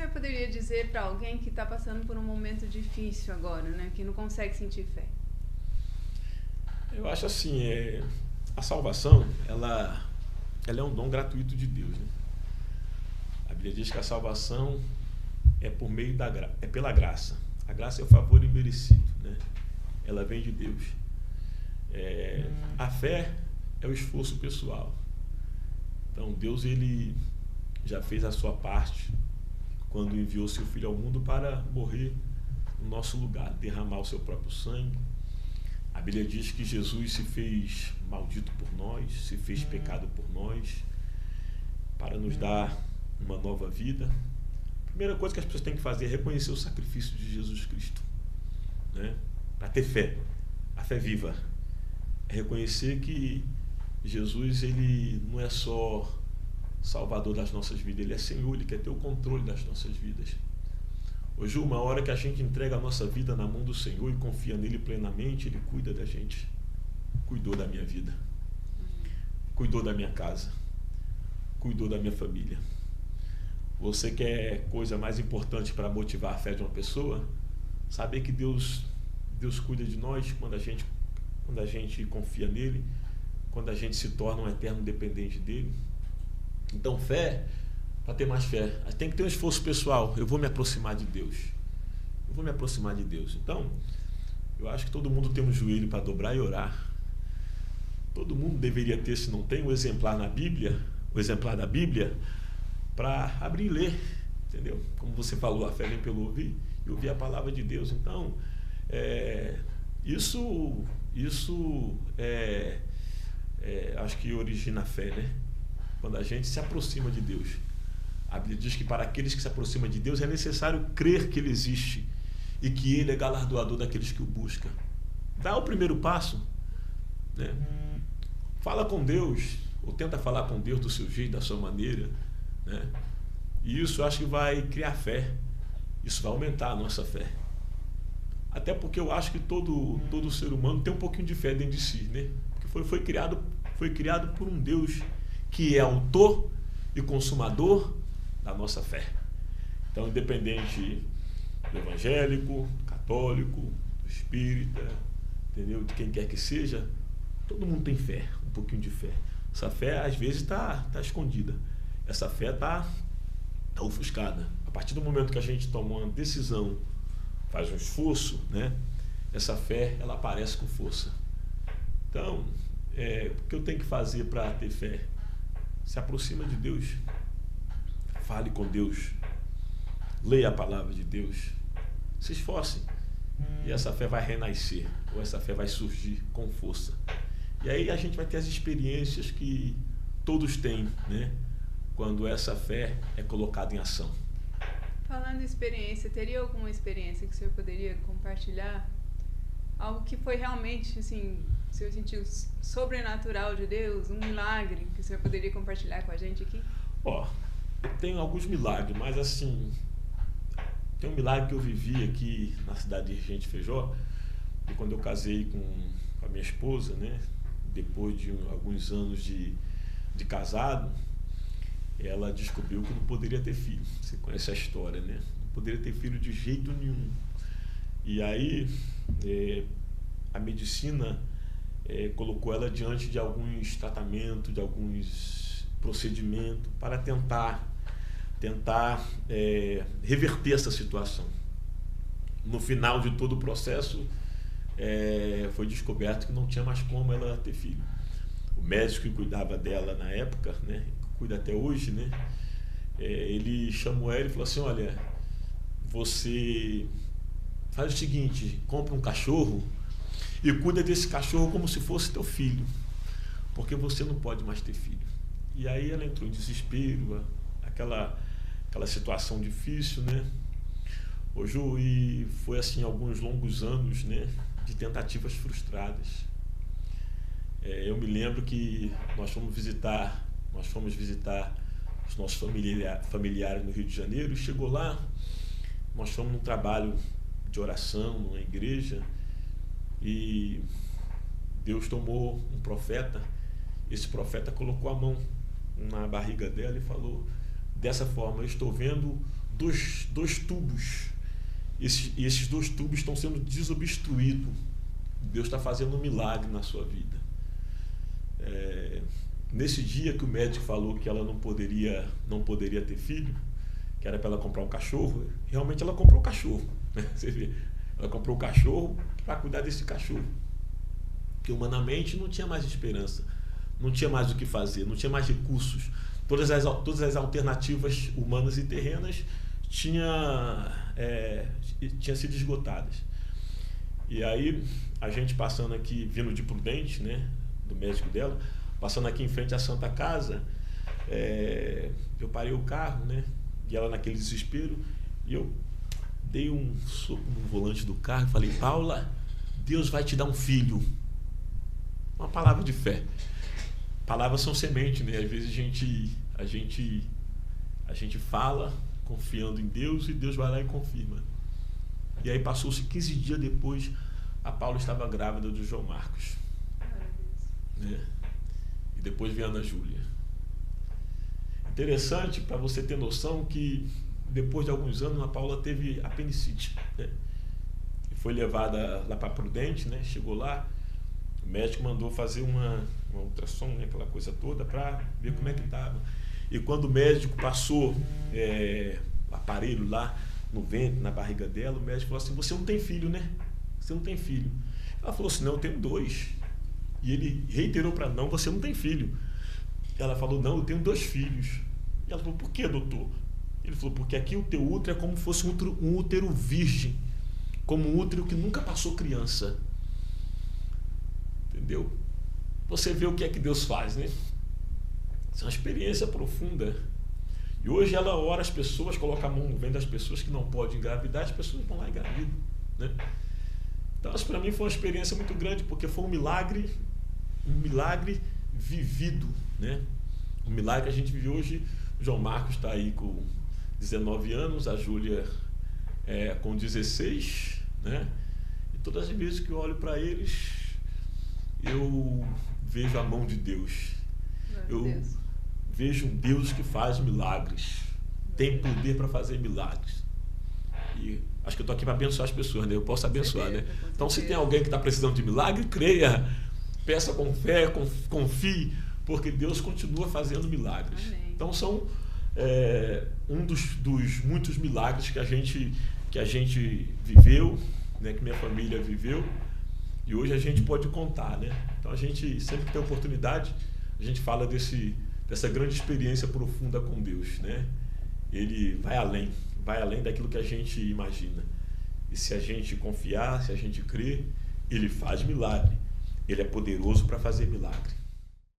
senhor poderia dizer para alguém que está passando por um momento difícil agora, né? Que não consegue sentir fé? Eu acho assim, a salvação, ela é um dom gratuito de Deus, né? A Bíblia diz que a salvação é por meio é pela graça. A graça é o favor imerecido, né? Ela vem de Deus. A fé é o esforço pessoal. Então Deus, ele já fez a sua parte quando enviou seu Filho ao mundo para morrer no nosso lugar, derramar o seu próprio sangue. A Bíblia diz que Jesus se fez maldito por nós, se fez pecado por nós, para nos dar uma nova vida. A primeira coisa que as pessoas têm que fazer é reconhecer o sacrifício de Jesus Cristo, né? Para ter fé, a fé viva. É reconhecer que Jesus, ele não é só Salvador das nossas vidas, ele é Senhor, ele quer ter o controle das nossas vidas. Hoje, uma hora que a gente entrega a nossa vida na mão do Senhor e confia nele plenamente, ele cuida da gente. Cuidou da minha vida, cuidou da minha casa, cuidou da minha família. Você quer coisa mais importante para motivar a fé de uma pessoa? Saber que Deus cuida de nós quando a gente confia nele, quando a gente se torna um eterno dependente dele. Então, fé, para ter mais fé, tem que ter um esforço pessoal. Eu vou me aproximar de Deus. Eu vou me aproximar de Deus. Então, eu acho que todo mundo tem um joelho para dobrar e orar. Todo mundo deveria ter, se não tem, um exemplar na Bíblia, o exemplar da Bíblia, para abrir e ler, entendeu? Como você falou, a fé vem pelo ouvir, e ouvir a palavra de Deus. Então, acho que origina a fé, né? Quando a gente se aproxima de Deus. A Bíblia diz que para aqueles que se aproximam de Deus é necessário crer que Ele existe e que Ele é galardoador daqueles que o buscam. Dá o primeiro passo, né? Fala com Deus, ou tenta falar com Deus do seu jeito, da sua maneira, né? E isso eu acho que vai criar fé. Isso vai aumentar a nossa fé. Até porque eu acho que todo ser humano tem um pouquinho de fé dentro de si, né? Porque foi criado por um Deus que é autor e consumador da nossa fé. Então, independente do evangélico, do católico, do espírita, entendeu? De quem quer que seja, todo mundo tem fé, um pouquinho de fé. Essa fé, às vezes, está escondida. Essa fé está ofuscada. A partir do momento que a gente toma uma decisão, faz um esforço, né? Essa fé, ela aparece com força. Então, o que eu tenho que fazer para ter fé? Se aproxima de Deus, fale com Deus, leia a palavra de Deus, se esforce, e essa fé vai renascer, ou essa fé vai surgir com força. E aí a gente vai ter as experiências que todos têm, né? Quando essa fé é colocada em ação. Falando em experiência, teria alguma experiência que o senhor poderia compartilhar? Algo que foi realmente, assim, o senhor sentiu sobrenatural de Deus, um milagre que o senhor poderia compartilhar com a gente aqui? Tem alguns milagres, mas assim, tem um milagre que eu vivi aqui na cidade de Regente Feijó, e quando eu casei com a minha esposa, né, depois de alguns anos de casado, ela descobriu que não poderia ter filho. Você conhece a história, né? Não poderia ter filho de jeito nenhum. E aí, a medicina colocou ela diante de alguns tratamentos, de alguns procedimentos para tentar reverter essa situação. No final de todo o processo, foi descoberto que não tinha mais como ela ter filho. O médico que cuidava dela na época, né, cuida até hoje, né, ele chamou ela e falou assim: olha, você faz o seguinte, compra um cachorro e cuida desse cachorro como se fosse teu filho, porque você não pode mais ter filho. E aí ela entrou em desespero, aquela situação difícil, né? Ô Ju, e foi assim alguns longos anos, né, de tentativas frustradas. Eu me lembro que nós fomos visitar os nossos familiares no Rio de Janeiro, e chegou lá, nós fomos num trabalho de oração, numa igreja, e Deus tomou um profeta. Esse profeta colocou a mão na barriga dela e falou: dessa forma, eu estou vendo dois tubos. Esses 2 tubos estão sendo desobstruídos. Deus está fazendo um milagre na sua vida. Nesse dia que o médico falou que ela não poderia ter filho, que era para ela comprar um cachorro, realmente ela comprou um cachorro. Né? Você vê, ela comprou um cachorro para cuidar desse cachorro. Porque humanamente não tinha mais esperança, não tinha mais o que fazer, não tinha mais recursos. Todas as alternativas humanas e terrenas tinham sido esgotadas. E aí, a gente passando aqui, vindo de Prudente, né, do médico dela, passando aqui em frente à Santa Casa, eu parei o carro, né, e ela naquele desespero, e eu dei um soco no volante do carro e falei: Paula, Deus vai te dar um filho. Uma palavra de fé. Palavras são semente, né? Às vezes a gente fala confiando em Deus e Deus vai lá e confirma. E aí passou-se 15 dias depois, a Paula estava grávida do João Marcos. Né? E depois veio a Ana Júlia. Interessante para você ter noção que depois de alguns anos a Paula teve apendicite. Né? E foi levada lá para Prudente, né? Chegou lá, o médico mandou fazer uma ultrassom, né? Aquela coisa toda, para ver como é que estava. E quando o médico passou o aparelho lá no ventre, na barriga dela, o médico falou assim: você não tem filho, né? Você não tem filho. Ela falou assim: não, eu tenho 2. E ele reiterou para não, você não tem filho. Ela falou: não, eu tenho 2 filhos. E ela falou: por que, doutor? Ele falou: porque aqui o teu útero é como se fosse um útero virgem, como um útero que nunca passou criança. Entendeu? Você vê o que é que Deus faz, né? Isso é uma experiência profunda. E hoje ela ora as pessoas, coloca a mão no ventre das pessoas que não podem engravidar, as pessoas vão lá e engravidam, né? Então, isso para mim foi uma experiência muito grande, porque foi um milagre vivido, né? Um milagre que a gente vive hoje. O João Marcos está aí com 19 anos, a Júlia com 16, né? E todas as vezes que eu olho para eles, eu vejo a mão de Deus. Eu vejo um Deus que faz milagres, tem poder para fazer milagres. E acho que eu estou aqui para abençoar as pessoas, né? Eu posso abençoar, né? Então, se tem alguém que está precisando de milagre, creia, peça com fé, confie, porque Deus continua fazendo milagres. Amém. Então, são um dos muitos milagres que a gente viveu, né? Que minha família viveu, e hoje a gente pode contar, né? Então, a gente sempre que tem oportunidade, a gente fala dessa grande experiência profunda com Deus, né? Ele vai além daquilo que a gente imagina. E se a gente confiar, se a gente crer, ele faz milagre. Ele é poderoso para fazer milagre.